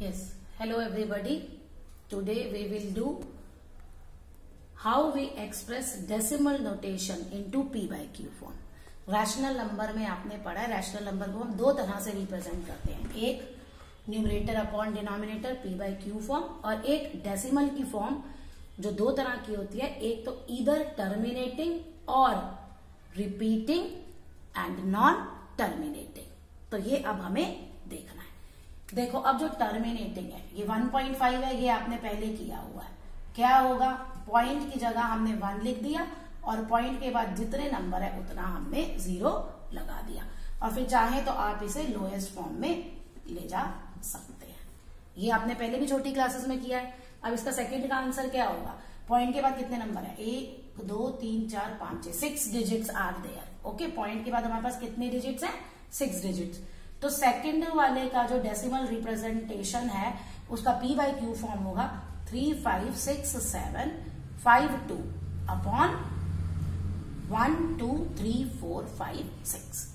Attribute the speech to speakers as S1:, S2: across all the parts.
S1: Yes, hello everybody. Today we will do how we express decimal notation into p by q form. Rational number में आपने पढ़ा है, rational number को हम दो तरह से रिप्रेजेंट करते हैं, एक numerator upon denominator p by q form और एक डेसिमल की फॉर्म जो दो तरह की होती है, एक तो ईदर टर्मिनेटिंग और रिपीटिंग एंड नॉन टर्मिनेटिंग। तो ये अब हमें देखना है। देखो अब जो टर्मिनेटिंग है ये 1.5 है, ये आपने पहले किया हुआ है। क्या होगा, पॉइंट की जगह हमने 1 लिख दिया और पॉइंट के बाद जितने नंबर है उतना हमने 0 लगा दिया और फिर चाहे तो आप इसे लोएस्ट फॉर्म में ले जा सकते हैं। ये आपने पहले भी छोटी क्लासेस में किया है। अब इसका सेकंड का आंसर क्या होगा, पॉइंट के बाद कितने नंबर है, 1 2 3 4 5 6, 6 digits are there. Okay, point के बाद हमारे पास कितने डिजिट्स हैं, 6 डिजिट्स। तो सेकंड वाले का जो डेसिमल रिप्रेजेंटेशन है उसका p by q फॉर्म होगा 356752 अपॉन 1 2 3 4 5 6।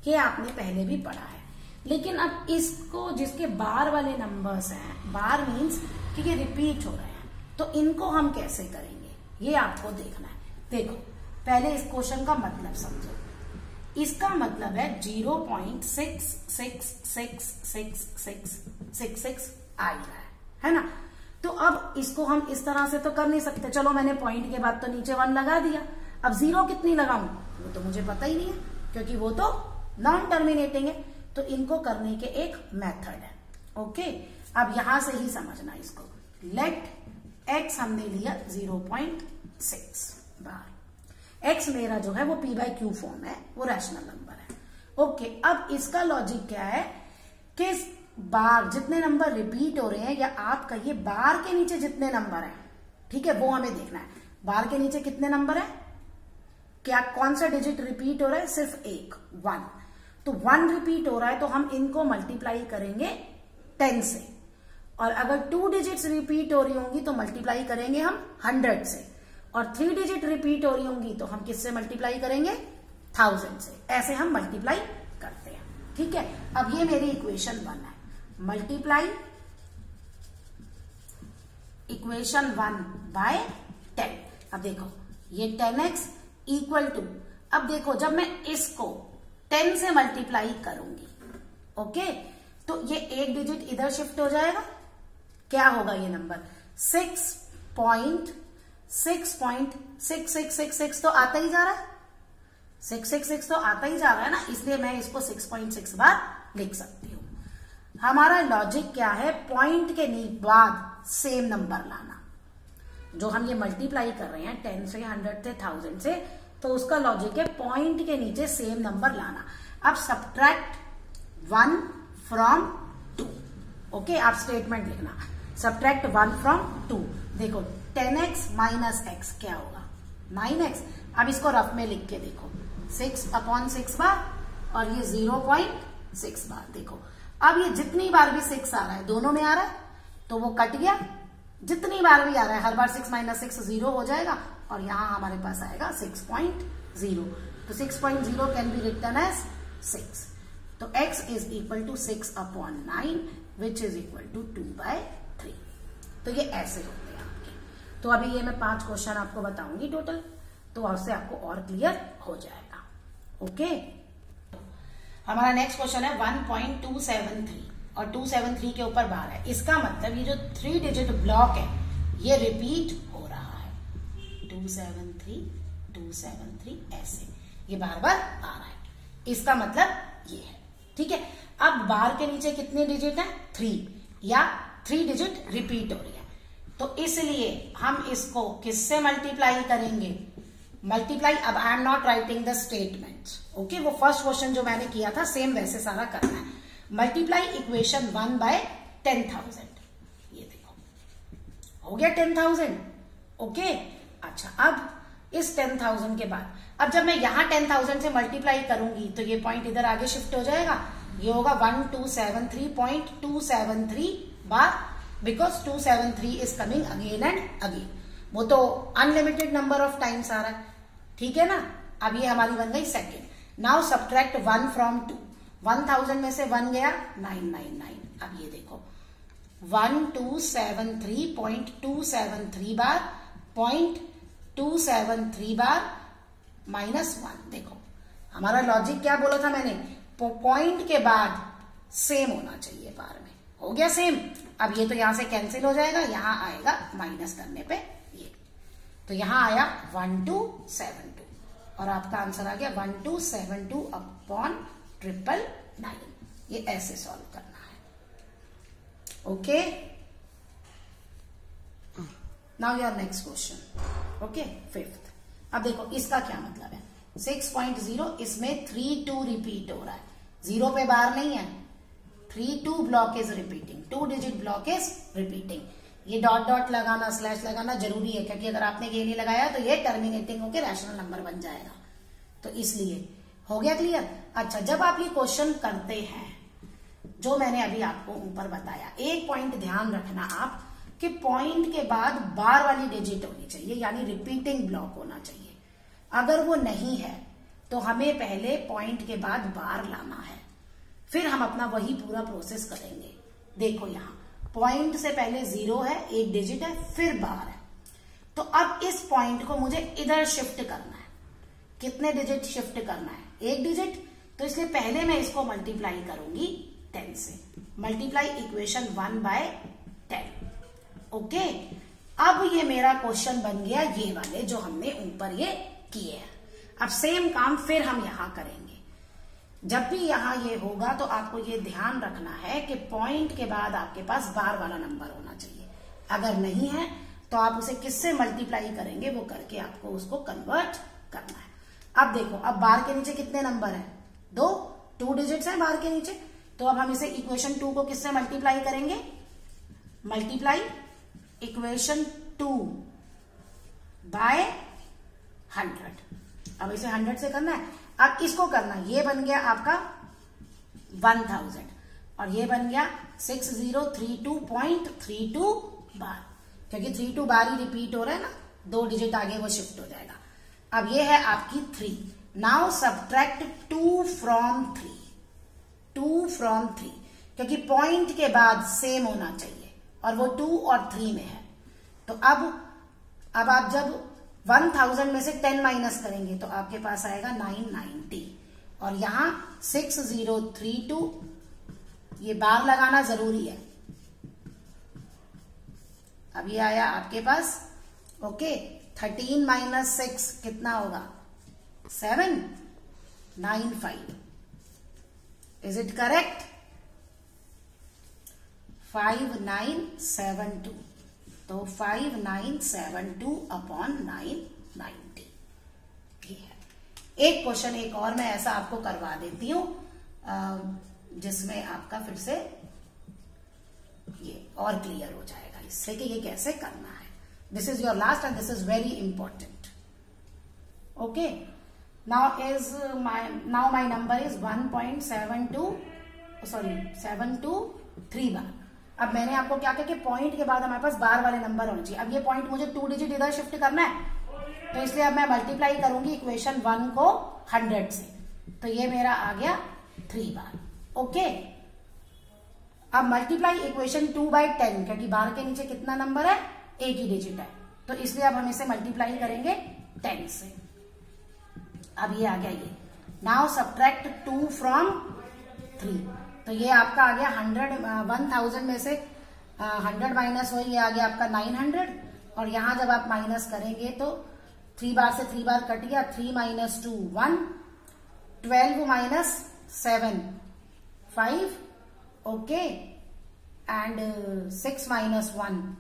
S1: ये आपने पहले भी पढ़ा है, लेकिन अब इसको जिसके बार वाले नंबर्स हैं, बार मीन्स कि ये रिपीट हो रहे हैं, तो इनको हम कैसे करेंगे ये आपको देखना है। देखो पहले इस क्वेश्चन का मतलब समझो। इसका मतलब है 0.666666 आ रहा है ना। तो अब इसको हम इस तरह से तो कर नहीं सकते, चलो मैंने पॉइंट के बाद तो नीचे 1 लगा दिया, अब 0 कितनी लगाऊं वो तो मुझे पता ही नहीं है क्योंकि वो तो नॉन टर्मिनेटिंग है। तो इनको करने के एक मेथड है। ओके, अब यहां से ही समझना इसको। लेट x हमने लिया 0.6 बार, x मेरा जो है वो p by q फॉर्म है, वो रैशनल नंबर है। ओके, अब इसका लॉजिक क्या है कि बार जितने नंबर रिपीट हो रहे हैं, या आप कहिए बार के नीचे जितने नंबर हैं, ठीक है, वो हमें देखना है। बार के नीचे कितने नंबर है, क्या कौन सा डिजिट रिपीट हो रहा है, सिर्फ एक 1। तो 1 रिपीट हो रहा है तो हम इनको मल्टीप्लाई करेंगे 10 से, और अगर 2 डिजिट्स रिपीट हो रही होंगी तो मल्टीप्लाई करेंगे हम 100 से, और 3 डिजिट रिपीट हो रही होंगी तो हम किससे मल्टीप्लाई करेंगे, 1000 से। ऐसे हम मल्टीप्लाई करते हैं, ठीक है। अब ये मेरी इक्वेशन 1 है, मल्टीप्लाई इक्वेशन 1 बाय 10। अब देखो ये 10x इक्वल टू, अब देखो जब मैं इसको 10 से मल्टीप्लाई करूंगी, ओके, तो ये एक डिजिट इधर शिफ्ट हो जाएगा, क्या होगा ये नंबर 6.6666 तो आता ही जा रहा है, 666 तो आता ही जा रहा है ना, इसलिए मैं इसको 6.6 बार लिख सकती हूँ। हमारा लॉजिक क्या है, पॉइंट के बाद सेम नंबर लाना। जो हम ये मल्टीप्लाई कर रहे हैं 10 से 100 से 1000 से, तो उसका लॉजिक है पॉइंट के नीचे सेम नंबर लाना। अब सब्ट्रैक्ट 1 फ्रॉम 2। ओके, आप स्टेटमेंट लिखना, सब्ट्रैक्ट 1 फ्रॉम 2। देखो 10x माइनस x क्या होगा, 9x। अब इसको रफ में लिख के देखो, 6/6 बार और ये 0.6 बार। देखो अब ये जितनी बार भी 6 आ रहा है, दोनों में आ रहा है तो वो कट गया, जितनी बार भी आ रहा है हर बार 6 माइनस 6 0 हो जाएगा, और यहां हमारे पास आएगा 6.0। तो 6.0 कैन बी रिटन एज 6। तो x is equal to 6/9 which is equal to 2/3। तो ये ऐसे होते हैं आपके। तो अभी ये मैं 5 क्वेश्चन आपको बताऊंगी टोटल, तो उससे आपको और क्लियर हो जाएगा। ओके, हमारा नेक्स्ट क्वेश्चन है 1.273 और 273 के ऊपर बार है। इसका मतलब ये जो 3 डिजिट ब्लॉक है ये रिपीट हो रहा है, 273 ऐसे, ये बार बार आ रहा है। इसका मतलब ये है, ठीक है। अब बार के नीचे कितने डिजिट हैं, 3, या 3 डिजिट रिपीट हो रही है, तो इसलिए हम इसको किससे मल्टीप्लाई करेंगे, मल्टीप्लाई। अब I am not writing the statement, okay, वो फर्स्ट क्वेश्चन जो मैंने किया था सेम वैसे सारा करना है। Multiply equation 1 by 10,000। ये देखो हो गया 10,000। ओके, अच्छा अब इस 10,000 के बाद, अब जब मैं यहां 10,000 से मल्टीप्लाई करूंगी तो ये पॉइंट इधर आगे शिफ्ट हो जाएगा, ये होगा 1273.273 बार, because 273 is coming again and again. वो तो अनलिमिटेड नंबर ऑफ टाइम्स आ रहा है, ठीक है ना। अब ये हमारी बन गई सेकेंड। नाउ सब्ट्रैक्ट 1 फ्रॉम 2, 1000 में से 1 गया 999। अब ये देखो 1273.273 बार, 0.273 बार -1। देखो हमारा लॉजिक क्या बोला था मैंने, पॉइंट के बाद सेम होना चाहिए बार में, हो गया सेम। अब ये तो यहां से कैंसिल हो जाएगा, यहां आएगा माइनस करने पे ये, तो यहां आया 1272 और आपका आंसर आ गया 1272/999। ये ऐसे सॉल्व करना है। Okay, now your next question. Okay, 5th। अब देखो इसका क्या मतलब है, 6.0 इसमें 32 रिपीट हो रहा है, 0 पे बार नहीं है, 32 block is repeating, 2 digit block is repeating. ये डॉट डॉट लगाना, स्लैश लगाना जरूरी है, क्योंकि अगर आपने ये नहीं लगाया तो ये टर्मिनेटिंग होकर रैशनल नंबर बन जाएगा, तो इसलिए। हो गया क्लियर? अच्छा, जब आप ये क्वेश्चन करते हैं जो मैंने अभी आपको ऊपर बताया, एक पॉइंट ध्यान रखना आप कि पॉइंट के बाद बार वाली डिजिट होनी चाहिए, यानी रिपीटिंग ब्लॉक होना चाहिए। अगर वो नहीं है तो हमें पहले पॉइंट के बाद बार लाना है, फिर हम अपना वही पूरा प्रोसेस करेंगे। देखो यहाँ पॉइंट से पहले 0 है, एक डिजिट है, फिर बार है, तो अब इस पॉइंट को मुझे इधर शिफ्ट करना है। कितने डिजिट शिफ्ट करना है? एक डिजिट, तो इसलिए पहले मैं इसको मल्टीप्लाई करूंगी 10 से, मल्टीप्लाई इक्वेशन 1/10। ओके, अब ये मेरा क्वेश्चन बन गया ये वाले जो हमने ऊपर ये किए हैं। अब सेम काम फिर हम यहां करेंगे। जब भी यहां ये होगा तो आपको ये ध्यान रखना है कि पॉइंट के बाद आपके पास बार वाला नंबर होना चाहिए। अगर नहीं है तो आप उसे किससे मल्टीप्लाई करेंगे, वो करके आपको उसको कन्वर्ट करना है। अब देखो, अब बार के नीचे कितने नंबर है? 2 डिजिट्स हैं बार के नीचे, तो अब हम इसे इक्वेशन 2 को किससे मल्टीप्लाई करेंगे? Multiply equation 2/100। अब इसे 100 से करना है। अब इसको करना, ये बन गया आपका 1000 और ये बन गया 6032.32 बार, क्योंकि 32 बार ही रिपीट हो रहा है ना, 2 डिजिट आगे वो शिफ्ट हो जाएगा। अब ये है आपकी 3। नाउ सब्ट्रैक्ट 2 फ्रॉम 3, 2 फ्रॉम 3, क्योंकि पॉइंट के बाद सेम होना चाहिए और वो 2 और 3 में है। तो अब आप जब 1000 में से 10 माइनस करेंगे तो आपके पास आएगा 990 और यहां 6032, ये बार लगाना जरूरी है। अब ये आया आपके पास, ओके, 13 माइनस 6 कितना होगा? 795। Is it correct? 5972, तो 5972/990 ये है। एक क्वेश्चन एक और मैं ऐसा आपको करवा देती हूं जिसमें आपका फिर से ये और क्लियर हो जाएगा इससे कि ये कैसे करना है। This is your last and this is very important. Okay, now my number is 723 बार। अब मैंने आपको क्या कहा कि पॉइंट के बाद हमारे पास बार वाले नंबर होने चाहिए। अब ये पॉइंट मुझे 2 डिजिट इधर शिफ्ट करना है, तो इसलिए अब मैं मल्टीप्लाई करूंगी इक्वेशन 1 को 100 से, तो ये मेरा आ गया 3 बार। ओके, अब मल्टीप्लाई इक्वेशन 2/10, क्योंकि बार के नीचे कितना नंबर है? एक ही डिजिट है, तो इसलिए अब हम इसे मल्टीप्लाई करेंगे 10 से। अब ये आ गया ये। नाउ सब्ट्रैक्ट 2 फ्रॉम 3, तो ये आपका आ गया 1000 में से 100 माइनस हो, ये आ गया आपका 900 और यहां जब आप माइनस करेंगे तो 3 बार से 3 बार कट गया, 3 - 2 1, 12 - 7 5, ओके, एंड 6 - 1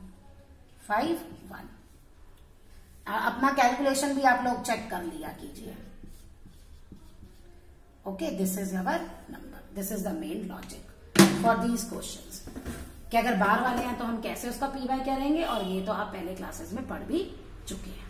S1: 5 1। अपना कैलकुलेशन भी आप लोग चेक कर लिया कीजिए। Okay, this is our number, this is the main logic for these questions कि अगर बार वाले हैं तो हम कैसे उसका पी वाई करेंगे, और ये तो आप पहले क्लासेस में पढ़ भी चुके हैं।